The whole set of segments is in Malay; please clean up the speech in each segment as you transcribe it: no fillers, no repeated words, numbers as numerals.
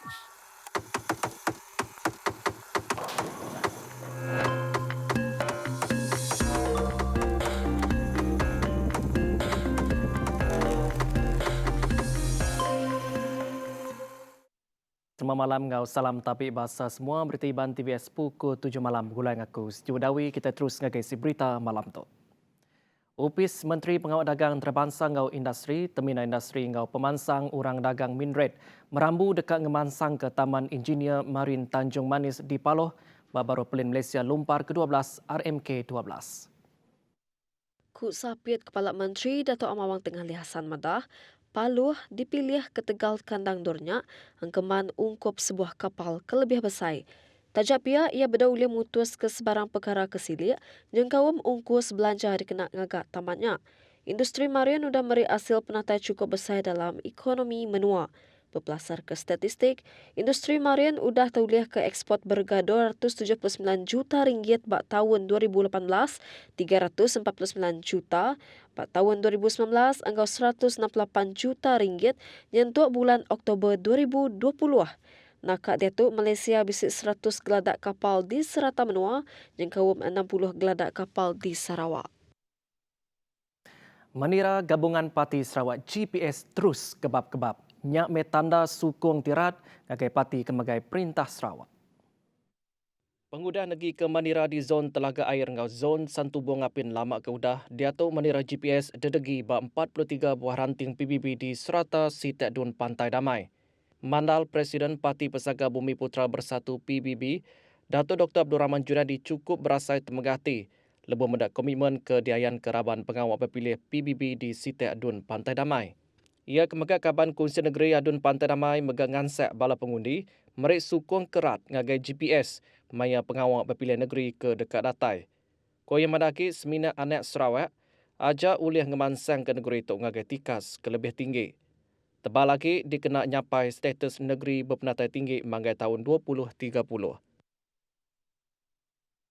Selamat malam, ngau salam tapi bahasa semua berita Iban TVS pukul 7 malam gulai ngaku. Sejauh dawi kita terus ngagasi berita malam tu. Opis Menteri Pengawal Dagang Antarabangsa ngau industri, Terminal Industri ngau pemansang orang dagang Minred merambu dekat ngemansang ke Taman Engineer Marin Tanjung Manis di Paloh, baru pelin Malaysia lumpar ke-12 RMK-12. Ku Sapit Kepala Menteri Dato' Amawang Tengah Ali Hassan Madah, Paloh dipilih ke Tegal Kandang Dornya, angkeman ungkup sebuah kapal kelebih besar. Tajak pia ia berdaulia mutus ke sebarang perkara kesilik, jengkawam ungkus belanja dikena ngagak tamatnya. Industri marin sudah meri hasil penatai cukup besar dalam ekonomi menua. Berpelasar ke statistik, industri marin sudah tauliah ke ekspor berharga 279 juta ringgit bak tahun 2018, 349 juta bak tahun 2019, angkau 168 juta ringgit nyentuh bulan Oktober 2020. Nakak dia tu Malaysia bisik 100 geladak kapal di serata menua, jengkawum 60 geladak kapal di Sarawak. Menira Gabungan Parti Sarawak GPS terus kebab-kebab. Nyak me tanda sukung tirat ngagai parti kemagai Perintah Sarawak. Pengudah negeri ke Manira di zon Telaga Air ngau zon Santubong Apin lama ke udah, dia tu Manira GPS dedegi ba 43 buah ranting PBB di serata Sitek Dun Pantai Damai. Mandal Presiden Parti Pesaka Bumi Putra Bersatu PBB, Dato' Dr. Abdul Rahman Junadi cukup berasai temegati lebih mendak komitmen ke diayan keraban pengawal berpilih PBB di Sitek Dun Pantai Damai. Ia kemegak kaban Kunsi Negeri Adun Pantai Damai megang ngansek bala pengundi, merik sukung kerat ngagai GPS maya pengawal berpilihan negeri ke dekat datai. Koya madaki semina anak Sarawak, aja ulih ngemansang ke negeri itu ngagai tikas ke lebih tinggi. Tebal lagi dikena nyapai status negeri berpenatai tinggi manggai tahun 2030.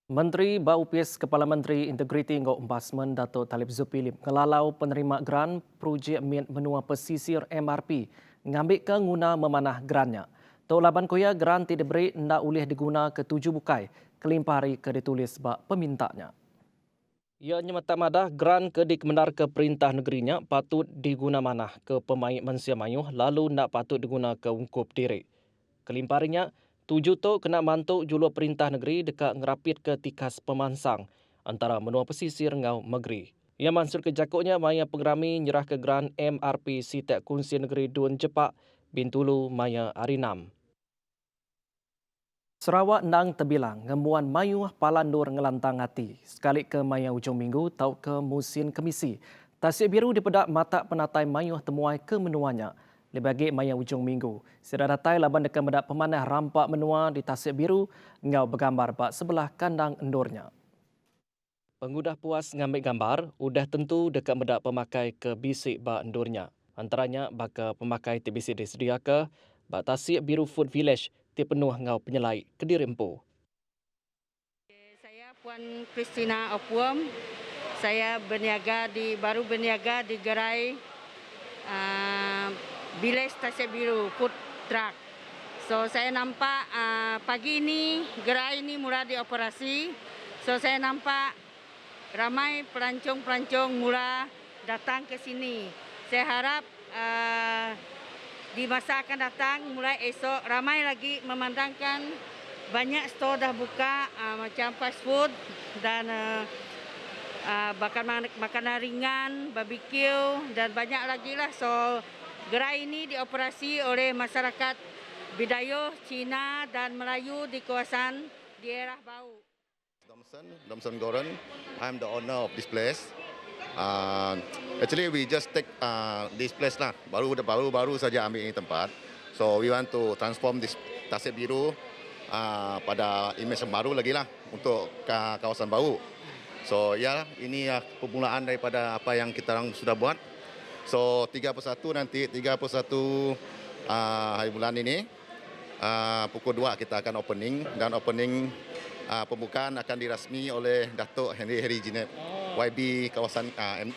Menteri Baupis Kepala Menteri Integriti Ngau Ombudsman Dato' Talib Zulkifli ngelalau penerima geran projek Min Menua Pesisir MRP ngambil ke guna memanah gerannya. Tok laban koya geran tidak beri ndak ulih diguna ke 7 bukai kelimpari ke ditulis bak pemintanya. Ia nyemata madah geran ke dikemendar ke perintah negerinya patut diguna manah ke pemain manusia mayuh lalu ndak patut diguna ke ungkup diri. Kelimparinya 7 tu kena mantuk juluh perintah negeri dekat ngerapit ke tikas pemansang antara menua pesisir ngau negeri. Ia mansur ke jakuknya maya pengerami nyerah ke geran MRP Sitek Kunsi Negeri Dun Jepak Bintulu maya Arinam. Sarawak nang terbilang ngemuan mayuh palandur ngelantang hati. Sekali ke maya ujung minggu tau ke musim kemisi. Tasik biru dipedak mata penatai mayuh temuai ke menuanya. Lebagi maya ujung minggu. Sida datai laban dekat medak pemanah rampak menua di Tasik Biru ngau bergambar bak sebelah kandang endurnya. Pengudah puas ngambil gambar, udah tentu dekat medak pemakai ke bisik bak endurnya. Antaranya baka pemakai TBC disedia ke bak Tasik Biru Food Village ti penuh ngau penyelai Kediri Empu. Saya Puan Christina Opuam. Saya baru berniaga di gerai Village Tasik Biru Food Truck. So saya nampak pagi ini gerai ini mula dioperasi. So saya nampak ramai pelancong-pelancong mula datang ke sini. Saya harap di masa akan datang mulai esok ramai lagi memandangkan banyak store dah buka macam fast food dan makanan ringan, barbecue dan banyak lagi lah. So gerai ini dioperasi oleh masyarakat Bidayuh, Cina dan Melayu di kawasan daerah Bau. Domson Goran, I'm the owner of this place. Actually, we just take this place lah. Baru saja ambil ini tempat. So we want to transform this Tasik Biru pada imej yang baru lagi lah untuk kawasan Bau. So ya, ini permulaan daripada apa yang kita orang sudah buat. So 31 nanti 31 hari bulan ini pukul 2 kita akan opening dan opening pembukaan akan dirasmi oleh Datuk Henry Jineb YB kawasan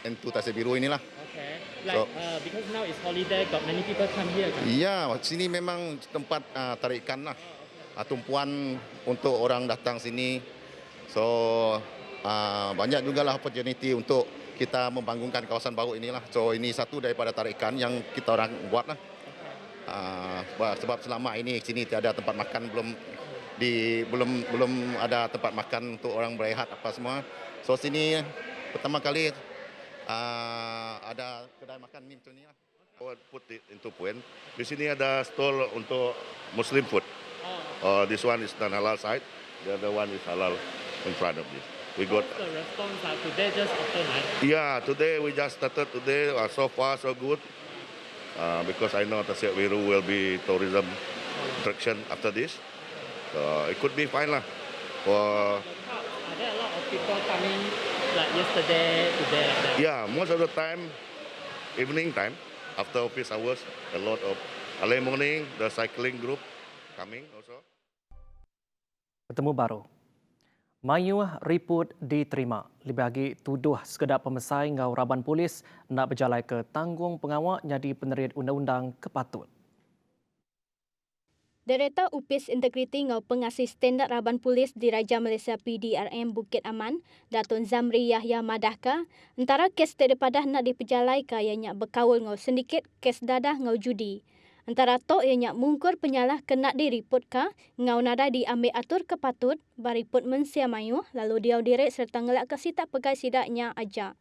M2 Tasik Biru inilah. Okay. Because now it's holiday, got many people come here. Kan? Ya, sini memang tempat tarik ikan lah. Tumpuan untuk orang datang sini. So banyak jugalah opportunity untuk kita membangunkan kawasan baru inilah. So ini satu daripada tarik ikan yang kita orang buat lah. Sebab selama ini sini tiada tempat makan, belum ada tempat makan untuk orang berehat apa semua. So sini pertama kali ada kedai makan ni macam ni lah. Put it into point. Di sini ada stall untuk Muslim food. This one is non halal side. The other one is halal in front of this. We got. The restaurants are today just open, right? Yeah, today we just started today. So far so good. Because I know Tasik Biru will be tourism attraction after this. So it could be fine lah. For Are there a lot of people coming like yesterday, today, like that? yeah, most of the time, evening time, after office hours, a lot of early morning, the cycling group coming also. Ketemu baru. Mayuh report diterima. Lebih lagi tuduh sekedar pemesai ngau Raban Polis nak berjalai ke tanggung pengawak jadi penerit undang-undang kepatut. Director UPIS Integriti ngau pengasih standard Raban Polis di Raja Malaysia PDRM Bukit Aman, Datuk Zamri Yahya Madahka, antara kes daripada nak diperjalai ke ianya berkawal ngau sindiket kes dadah ngau judi. Antara to ianya mungkur penyalah kena diripot ka ngau nada diambil atur kepatut bariput mensia mayu lalu dia direk serta ngelak ke sitak pegai sidaknya aja.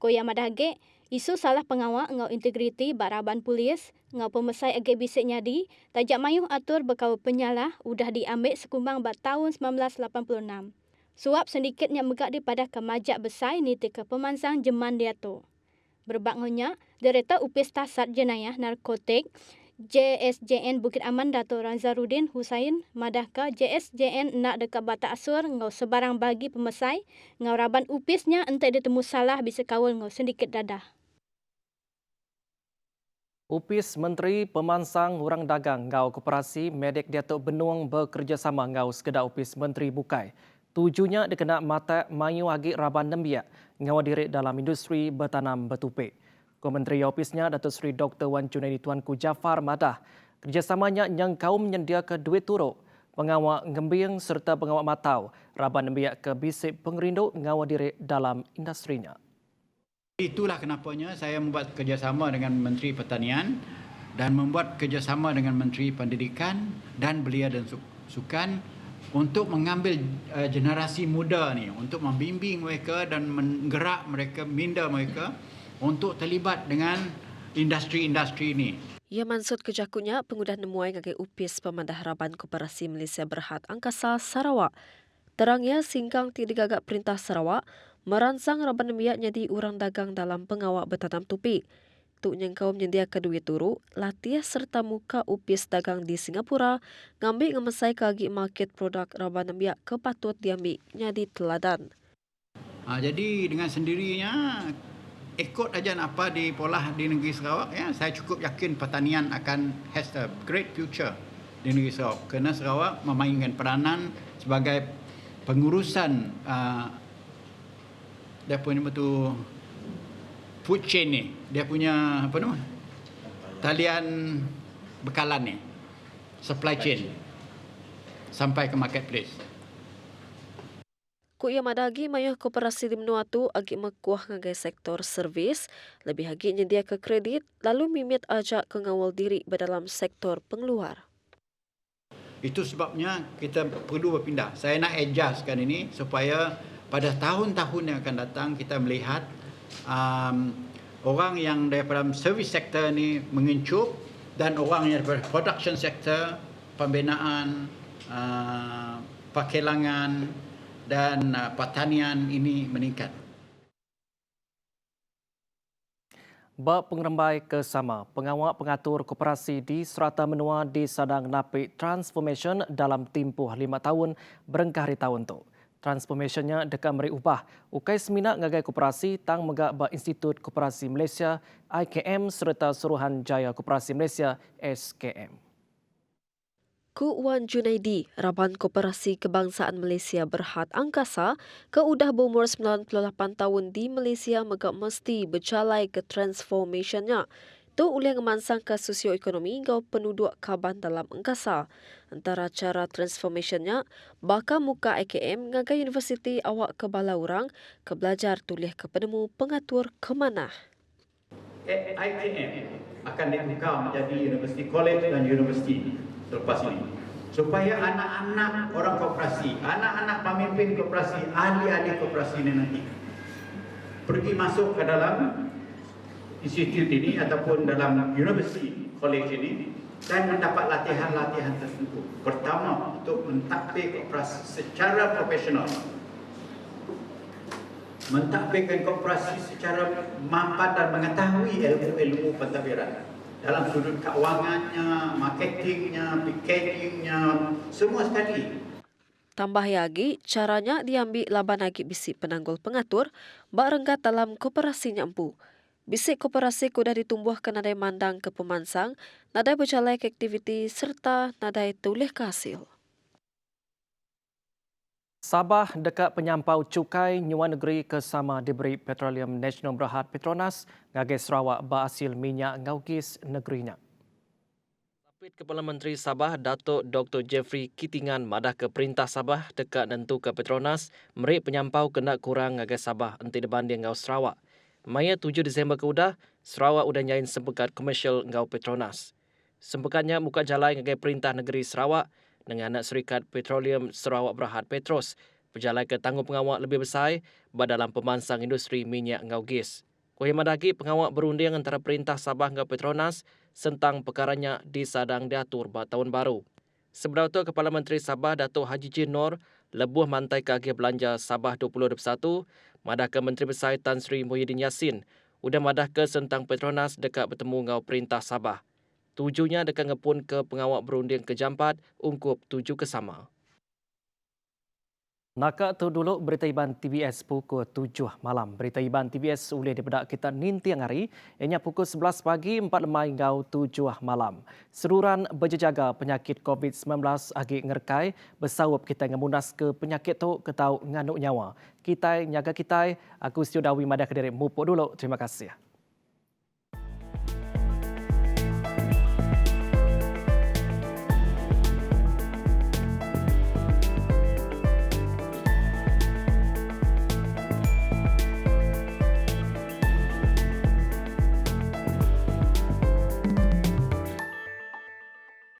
Koya madahge isu salah pengawak ngau integriti Raban Polis ngau pemesai agak bisik nyadi tajak mayu atur berkawal penyalah udah diambil sekumbang bat tahun 1986. Suap sedikitnya megak daripada kemajak besar ni ke pemansang jeman dia tu. Berbakunya, Director UPIS Tasat Jenayah Narkotik JSJN Bukit Aman Dato' Razarudin Husain Madahka JSJN nak dekat Bata Asur ngau sebarang bagi pemesai ngau Raban UPISnya entek ditemu salah bisa kawal ngau sedikit dadah. UPIS Menteri Pemansang Urang Dagang ngau Koperasi Medik Datuk Benuang bekerjasama ngau sekedar UPIS Menteri Bukai. Tujunya dikena mata mayu agi Raban Nembiak ngau diri dalam industri bertanam bertupik. Kementeri Opisnya Datuk Seri Dr. Wan Junaidi Tuanku Jafar Madah kerjasamanya yang kaum menyediakan duit turuk pengawak ngembing serta pengawak matau Raban Nembiak ke bisik pengerinduk ngawal diri dalam industrinya. Itulah kenapanya saya membuat kerjasama dengan Menteri Pertanian dan membuat kerjasama dengan Menteri Pendidikan dan Belia dan Sukan untuk mengambil generasi muda ni, untuk membimbing mereka dan menggerak mereka, minda mereka untuk terlibat dengan industri-industri ini. Ia maksud kejakunya pengudah nemuai ngagai UPIS Pemandah Raban Koperasi Malaysia Berhad Angkasa Sarawak. Terangnya singkang ti digagak Perintah Sarawak merancang Raban Nembiak jadi urang dagang dalam pengawak bertanam tupi. Tuk nyengkau menyediakan duit turu, latih serta muka UPIS dagang di Singapura ngambil ngemesai kagi market produk Raban Nembiak kepatut diambil jadi teladan. Jadi dengan sendirinya ikut aja apa di pola di negeri Sarawak, ya, saya cukup yakin pertanian akan has a great future di negeri Sarawak. Kerana Sarawak memainkan peranan sebagai pengurusan dia punya betul food chain ni, dia punya apa nama? Talian bekalan ni, supply chain sampai ke marketplace. Ku ia madagi mayuh koperasi di menua tu agi mekuah ngagai sektor servis, lebih lagi nyedia ke kredit, lalu mimit ajak ke ngawal diri berdalam sektor pengeluar. Itu sebabnya kita perlu berpindah. Saya nak adjustkan ini supaya pada tahun-tahun yang akan datang kita melihat orang yang daripada servis sektor ni mengencup dan orang yang daripada production sector, pembinaan, perkelangan dan pertanian ini meningkat. Bab pengerembai kesama, pengawak pengatur koperasi di Serata Menua disadang napik transformation dalam tempoh 5 tahun berengkah hari tahun tu. Transformationnya dekat meri ubah. Ukai seminak ngagai koperasi tang megak ba Institut Koperasi Malaysia IKM serta Suruhan Jaya Koperasi Malaysia SKM. Ku Wan Junaidi, Raban Koperasi Kebangsaan Malaysia Berhad Angkasa, ke udah berumur 98 tahun di Malaysia megak mesti berjalai ke transformationnya. Tu ulih ngemansang ke sosioekonomi gau penduduk kaban dalam angkasa. Antara cara transformationnya, baka muka AKM ngagai universiti awak ke bala orang ke belajar tulis ke penemu pengatur kemanah. IKM akan dibuka menjadi universiti college dan universiti selepas ini. Supaya anak-anak orang koperasi, anak-anak pemimpin koperasi, ahli-ahli koperasi ini nanti pergi masuk ke dalam institut ini ataupun dalam universiti college ini dan mendapat latihan-latihan tertentu. Pertama, untuk mentadbir koperasi secara profesional. Mentadbirkan koperasi secara mampat dan mengetahui ilmu-ilmu pentadbiran dalam sudut keuangannya, marketingnya, packagingnya, semua sekali. Tambah lagi, caranya diambil laban lagi bisik penanggul pengatur, bak renggat dalam koperasinya empu. Bisik koperasi kudah ditumbuhkan nadai mandang ke pemansang, nadai berjalai ke aktiviti serta nadai tulih ke hasil. Sabah dekat penyampau cukai nyuan negeri kesama diberi Petroleum Nasional Berhad Petronas ngagai Sarawak berhasil minyak ngaukis negerinya. Sapit Kepala Menteri Sabah Datuk Dr. Jeffrey Kitingan madah ke perintah Sabah dekat nentu ke Petronas merik penyampau kena kurang ngagai Sabah enti dibanding ngau Sarawak. Maya 7 Disember ke udah, Sarawak udah nyain sempekat komersial ngau Petronas. Sempekatnya muka jalan ngagai perintah negeri Sarawak dengan anak Serikat Petroleum Sarawak Berhad Petros berjalan ke tanggung pengawak lebih besar dalam pemansang industri minyak ngau gas. Kuih madagi pengawak berunding antara perintah Sabah ngau Petronas tentang perkaranya disadang diatur pada tahun baru. Sebenarnya itu Kepala Menteri Sabah Datuk Haji Jin Noor lebuh mantai ke agih belanja Sabah 2021 madah ke Menteri Besar Tan Sri Muhyiddin Yassin udah madah ke tentang Petronas dekat bertemu ngau perintah Sabah. Tujuhnya dekat ngepun ke pengawak berunding ke Jampat ungkup tuju kesama. Nakak tu dulu berita Iban TBS pukul 7 malam. Berita Iban TBS boleh dipedak kita nintiang hari, ianya pukul 11 pagi 4 lemai ngau 7 malam. Seruran berjaga penyakit COVID-19 agi ngerkai bersawap kita ngemunas ke penyakit tu ketau nganuk nyawa. Kita nyaga kita, aku Sio Dawi madah kediri mupuk dulu. Terima kasih.